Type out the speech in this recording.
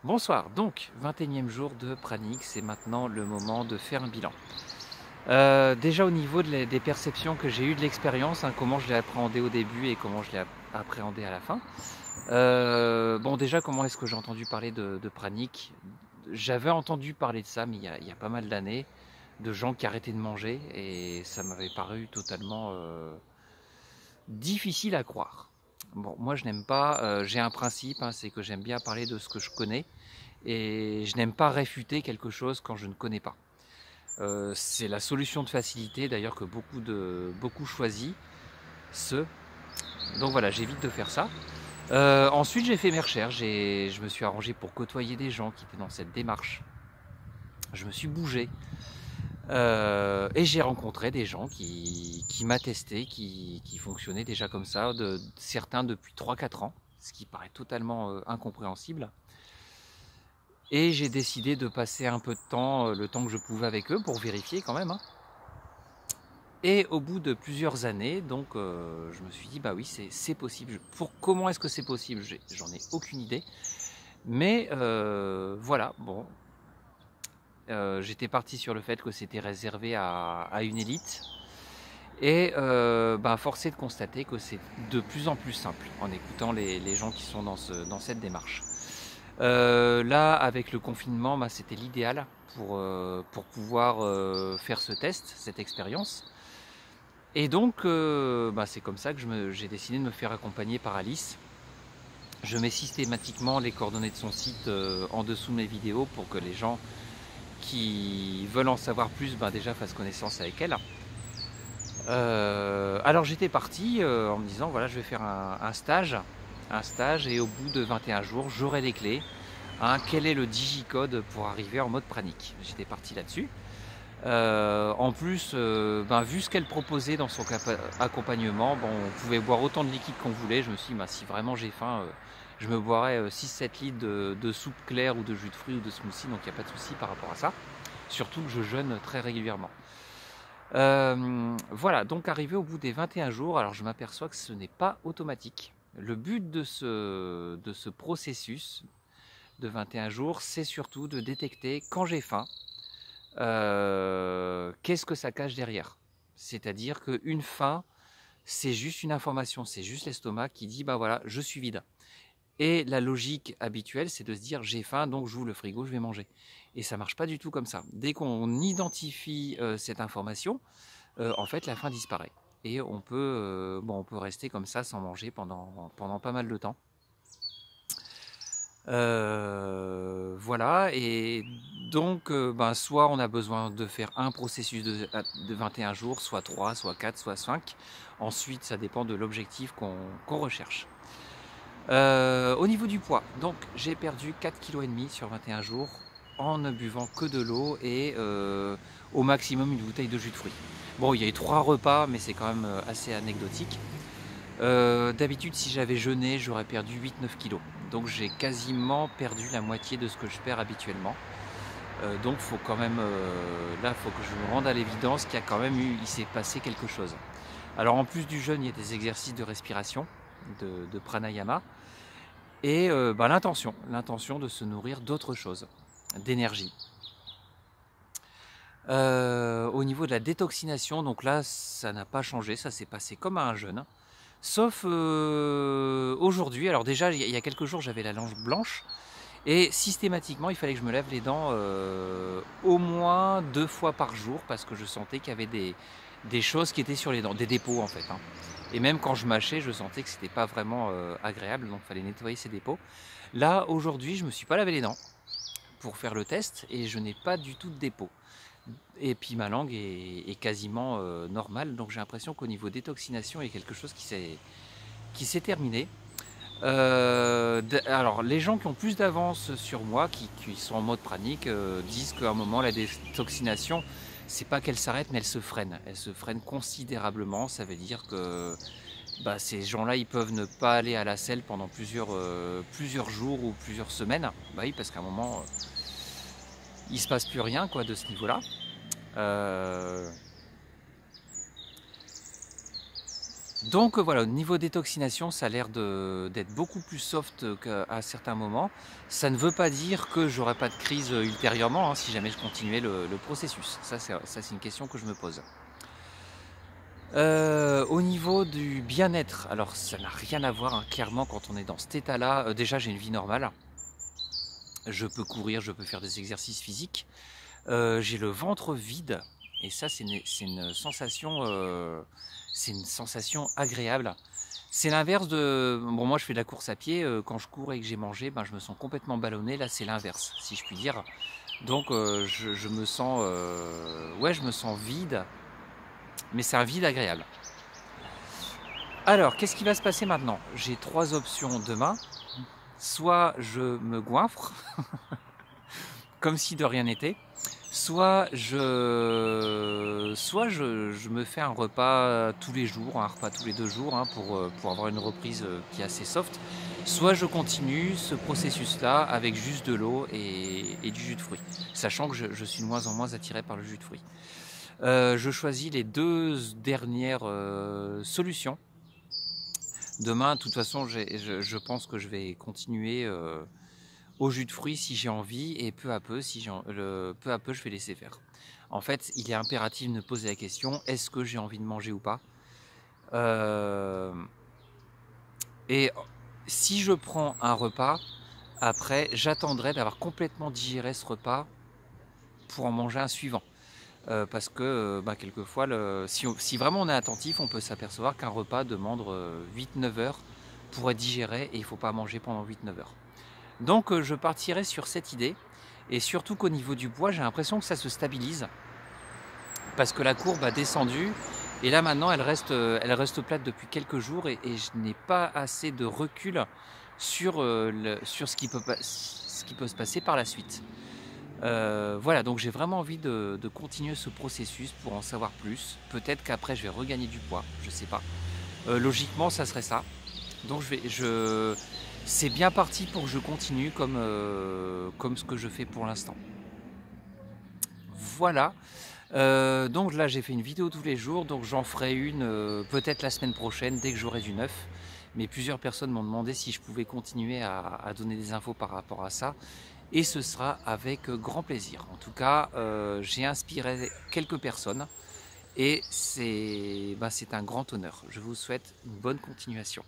Bonsoir, donc 21e jour de Pranix, c'est maintenant le moment de faire un bilan. Déjà au niveau des perceptions que j'ai eues de l'expérience, hein, comment je l'ai appréhendé au début et comment je l'ai appréhendé à la fin. Bon déjà comment est-ce que j'ai entendu parler de Pranix? J'avais entendu parler de ça mais il y a pas mal d'années, de gens qui arrêtaient de manger et ça m'avait paru totalement difficile à croire. Bon, moi je n'aime pas, j'ai un principe, hein, c'est que j'aime bien parler de ce que je connais et je n'aime pas réfuter quelque chose quand je ne connais pas. C'est la solution de facilité d'ailleurs que beaucoup choisissent. Ce. Donc voilà, j'évite de faire ça. Ensuite, j'ai fait mes recherches, je me suis arrangé pour côtoyer des gens qui étaient dans cette démarche. Je me suis bougé et j'ai rencontré des gens qui m'attestaient, qui fonctionnaient déjà comme ça, certains depuis 3-4 ans, ce qui paraît totalement incompréhensible. Et j'ai décidé de passer un peu de temps, le temps que je pouvais avec eux, pour vérifier quand même, hein. Et au bout de plusieurs années, donc je me suis dit, bah oui, c'est possible. Comment est-ce que c'est possible? J'en ai aucune idée. Mais voilà, bon. J'étais parti sur le fait que c'était réservé à une élite. Et bah, force est de constater que c'est de plus en plus simple en écoutant les gens qui sont dans cette démarche. Là, avec le confinement, bah, c'était l'idéal pour pouvoir faire ce test, cette expérience. Et donc, bah, c'est comme ça que j'ai décidé de me faire accompagner par Alice. Je mets systématiquement les coordonnées de son site en dessous de mes vidéos pour que les gens qui veulent en savoir plus, bah, déjà fassent connaissance avec elle. Alors j'étais parti en me disant, voilà, je vais faire un stage et au bout de 21 jours, j'aurai les clés. Hein, quel est le digicode pour arriver en mode pranique? J'étais parti là-dessus. En plus, ben, vu ce qu'elle proposait dans son accompagnement, bon, on pouvait boire autant de liquide qu'on voulait. Je me suis dit, bah, si vraiment j'ai faim, je me boirais 6-7 litres de soupe claire ou de jus de fruits ou de smoothie, donc il n'y a pas de souci par rapport à ça. Surtout que je jeûne très régulièrement. Voilà, donc arrivé au bout des 21 jours, alors je m'aperçois que ce n'est pas automatique. Le but de ce processus de 21 jours, c'est surtout de détecter quand j'ai faim, qu'est-ce que ça cache derrière. C'est-à-dire qu'une faim, c'est juste une information, c'est juste l'estomac qui dit, bah voilà, je suis vide. Et la logique habituelle, c'est de se dire, j'ai faim, donc j'ouvre le frigo, je vais manger. Et ça marche pas du tout comme ça. Dès qu'on identifie cette information, en fait, la faim disparaît. Et on peut rester comme ça sans manger pendant pas mal de temps. Voilà, et donc ben, soit on a besoin de faire un processus de 21 jours, soit 3, soit 4, soit 5. Ensuite, ça dépend de l'objectif qu'on recherche. Au niveau du poids, donc j'ai perdu 4,5 kg sur 21 jours en ne buvant que de l'eau et au maximum une bouteille de jus de fruits. Bon, il y a eu 3 repas, mais c'est quand même assez anecdotique. D'habitude, si j'avais jeûné, j'aurais perdu 8-9 kg. Donc j'ai quasiment perdu la moitié de ce que je perds habituellement. Donc faut quand même, là, faut que je me rende à l'évidence qu'il y a quand même il s'est passé quelque chose. Alors en plus du jeûne, il y a des exercices de respiration, de pranayama, et bah, l'intention de se nourrir d'autre chose, d'énergie. Au niveau de la détoxination, donc là, ça n'a pas changé, ça s'est passé comme à un jeûne. Sauf aujourd'hui, alors déjà il y a quelques jours j'avais la langue blanche et systématiquement il fallait que je me lève les dents au moins 2 fois par jour parce que je sentais qu'il y avait des choses qui étaient sur les dents, des dépôts en fait, hein. Et même quand je mâchais, je sentais que c'était pas vraiment agréable, donc il fallait nettoyer ces dépôts. Là aujourd'hui je me suis pas lavé les dents pour faire le test et je n'ai pas du tout de dépôt. Et puis ma langue est quasiment normale, donc j'ai l'impression qu'au niveau détoxination il y a quelque chose qui s'est terminé. Alors les gens qui ont plus d'avance sur moi, qui sont en mode pranique, disent qu'à un moment la détoxination, c'est pas qu'elle s'arrête, mais elle se freine. Elle se freine considérablement. Ça veut dire que bah, ces gens-là, ils peuvent ne pas aller à la selle pendant plusieurs jours ou plusieurs semaines. Bah oui, parce qu'à un moment, il se passe plus rien quoi de ce niveau-là. Euh, Donc voilà, au niveau détoxination, ça a l'air d'être beaucoup plus soft qu'à certains moments. Ça ne veut pas dire que j'aurai pas de crise ultérieurement, hein, si jamais je continuais le processus. Ça, c'est une question que je me pose. Au niveau du bien-être, alors ça n'a rien à voir, hein, clairement, quand on est dans cet état-là. Déjà, j'ai une vie normale. Je peux courir, je peux faire des exercices physiques. J'ai le ventre vide. Et ça, c'est une sensation agréable. C'est l'inverse de... Bon, moi, je fais de la course à pied. Quand je cours et que j'ai mangé, ben, je me sens complètement ballonné. Là, c'est l'inverse, si je puis dire. Donc, je me sens... ouais, je me sens vide. Mais c'est un vide agréable. Alors, qu'est-ce qui va se passer maintenant? J'ai trois options demain. Soit je me goinfre, comme si de rien n'était, soit je me fais un repas tous les jours, un repas tous les 2 jours, hein, pour avoir une reprise qui est assez soft, soit je continue ce processus-là avec juste de l'eau et du jus de fruits, sachant que je suis de moins en moins attiré par le jus de fruits. Je choisis les deux dernières solutions. Demain, de toute façon, je pense que je vais continuer au jus de fruits si j'ai envie, et peu à peu, je vais laisser faire. En fait, il est impératif de me poser la question, est-ce que j'ai envie de manger ou pas? Et si je prends un repas, après, j'attendrai d'avoir complètement digéré ce repas pour en manger un suivant. Parce que quelquefois, si vraiment on est attentif, on peut s'apercevoir qu'un repas demande 8-9 heures pour être digéré, et il ne faut pas manger pendant 8-9 heures. Donc je partirai sur cette idée, et surtout qu'au niveau du poids, j'ai l'impression que ça se stabilise, parce que la courbe a descendu, et là maintenant elle reste plate depuis quelques jours, et je n'ai pas assez de recul sur ce qui peut se passer par la suite. Voilà, donc j'ai vraiment envie de continuer ce processus pour en savoir plus. Peut-être qu'après je vais regagner du poids, je sais pas. Logiquement, ça serait ça. Donc c'est bien parti pour que je continue comme ce que je fais pour l'instant. Voilà. Donc là, j'ai fait une vidéo tous les jours, donc j'en ferai une peut-être la semaine prochaine dès que j'aurai du neuf. Mais plusieurs personnes m'ont demandé si je pouvais continuer à donner des infos par rapport à ça. Et ce sera avec grand plaisir. En tout cas, j'ai inspiré quelques personnes, et c'est un grand honneur. Je vous souhaite une bonne continuation.